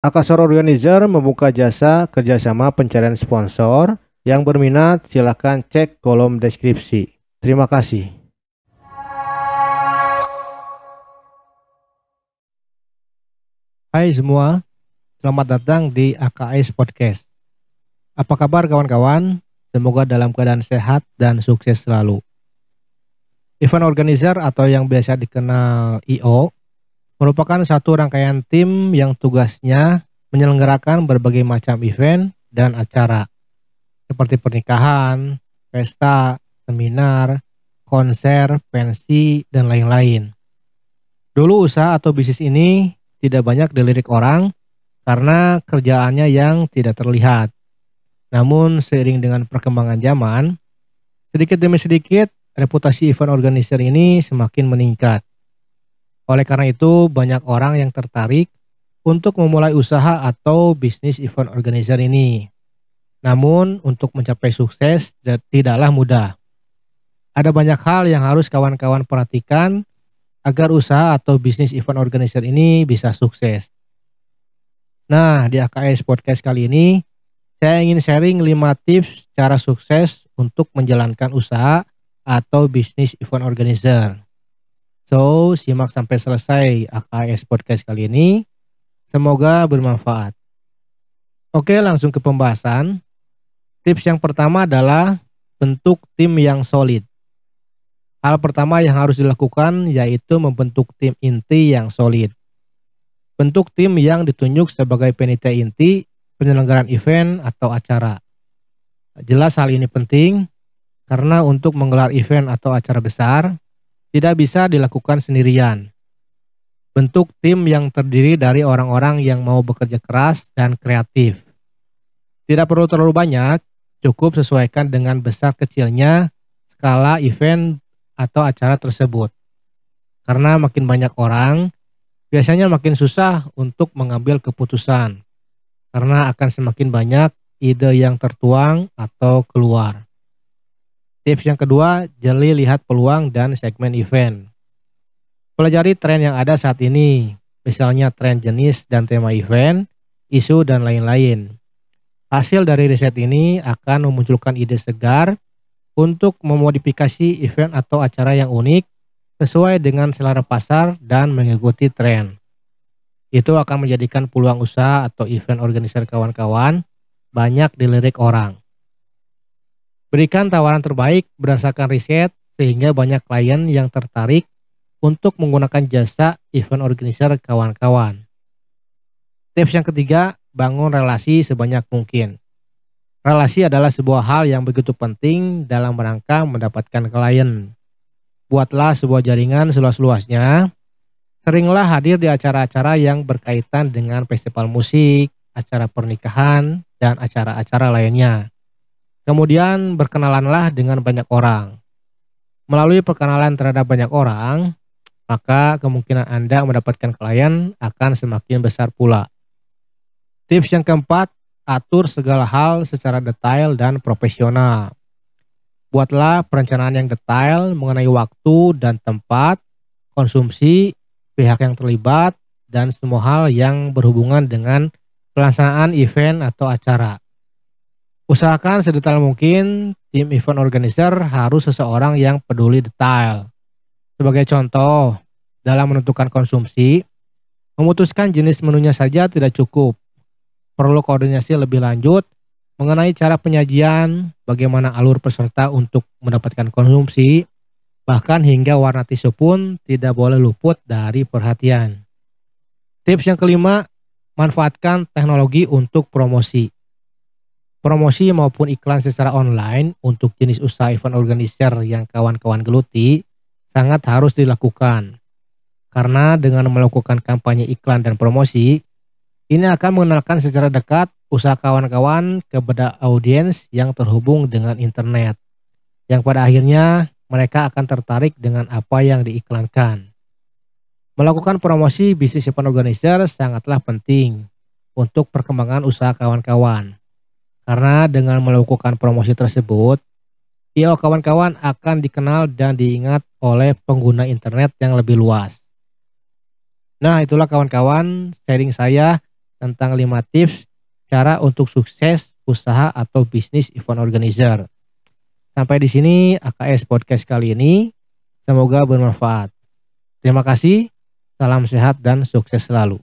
Akasor Organizer membuka jasa kerjasama pencarian sponsor. Yang berminat silakan cek kolom deskripsi. Terima kasih. Hai semua, selamat datang di AKS Podcast. Apa kabar kawan-kawan? Semoga dalam keadaan sehat dan sukses selalu. Event Organizer atau yang biasa dikenal I.O. merupakan satu rangkaian tim yang tugasnya menyelenggarakan berbagai macam event dan acara seperti pernikahan, pesta, seminar, konser, pensi, dan lain-lain. Dulu usaha atau bisnis ini tidak banyak dilirik orang karena kerjaannya yang tidak terlihat. Namun seiring dengan perkembangan zaman, sedikit demi sedikit reputasi event organizer ini semakin meningkat. Oleh karena itu banyak orang yang tertarik untuk memulai usaha atau bisnis event organizer ini. Namun untuk mencapai sukses tidaklah mudah. Ada banyak hal yang harus kawan-kawan perhatikan agar usaha atau bisnis event organizer ini bisa sukses. Nah, di AKS Podcast kali ini, saya ingin sharing 5 tips cara sukses untuk menjalankan usaha atau bisnis event organizer. So, simak sampai selesai AKS Podcast kali ini. Semoga bermanfaat. Oke, langsung ke pembahasan. Tips yang pertama adalah bentuk tim yang solid. Hal pertama yang harus dilakukan yaitu membentuk tim inti yang solid. Bentuk tim yang ditunjuk sebagai panitia inti penyelenggaraan event atau acara. Jelas hal ini penting karena untuk menggelar event atau acara besar tidak bisa dilakukan sendirian. Bentuk tim yang terdiri dari orang-orang yang mau bekerja keras dan kreatif. Tidak perlu terlalu banyak, cukup sesuaikan dengan besar kecilnya skala event atau acara tersebut. Karena makin banyak orang, biasanya makin susah untuk mengambil keputusan. Karena akan semakin banyak ide yang tertuang atau keluar. Tips yang kedua, jeli lihat peluang dan segmen event. Pelajari tren yang ada saat ini, misalnya tren jenis dan tema event, isu dan lain-lain. Hasil dari riset ini akan memunculkan ide segar untuk memodifikasi event atau acara yang unik sesuai dengan selera pasar dan mengikuti tren. Itu akan menjadikan peluang usaha atau event organizer kawan-kawan banyak dilirik orang. Berikan tawaran terbaik berdasarkan riset sehingga banyak klien yang tertarik untuk menggunakan jasa event organizer kawan-kawan. Tips yang ketiga, bangun relasi sebanyak mungkin. Relasi adalah sebuah hal yang begitu penting dalam rangka mendapatkan klien. Buatlah sebuah jaringan seluas-luasnya. Seringlah hadir di acara-acara yang berkaitan dengan festival musik, acara pernikahan, dan acara-acara lainnya. Kemudian berkenalanlah dengan banyak orang. Melalui perkenalan terhadap banyak orang, maka kemungkinan Anda mendapatkan klien akan semakin besar pula. Tips yang keempat, atur segala hal secara detail dan profesional. Buatlah perencanaan yang detail mengenai waktu dan tempat, konsumsi, pihak yang terlibat, dan semua hal yang berhubungan dengan pelaksanaan event atau acara. Usahakan sedetail mungkin, tim event organizer harus seseorang yang peduli detail. Sebagai contoh, dalam menentukan konsumsi, memutuskan jenis menunya saja tidak cukup. Perlu koordinasi lebih lanjut mengenai cara penyajian, bagaimana alur peserta untuk mendapatkan konsumsi, bahkan hingga warna tisu pun tidak boleh luput dari perhatian. Tips yang kelima, manfaatkan teknologi untuk promosi. Promosi maupun iklan secara online untuk jenis usaha event organizer yang kawan-kawan geluti sangat harus dilakukan. Karena dengan melakukan kampanye iklan dan promosi, ini akan mengenalkan secara dekat usaha kawan-kawan kepada audiens yang terhubung dengan internet. Yang pada akhirnya mereka akan tertarik dengan apa yang diiklankan. Melakukan promosi bisnis event organizer sangatlah penting untuk perkembangan usaha kawan-kawan. Karena dengan melakukan promosi tersebut, IO kawan-kawan akan dikenal dan diingat oleh pengguna internet yang lebih luas. Nah, itulah kawan-kawan sharing saya tentang 5 tips cara untuk sukses usaha atau bisnis event organizer. Sampai di sini AKS Podcast kali ini. Semoga bermanfaat. Terima kasih, salam sehat dan sukses selalu.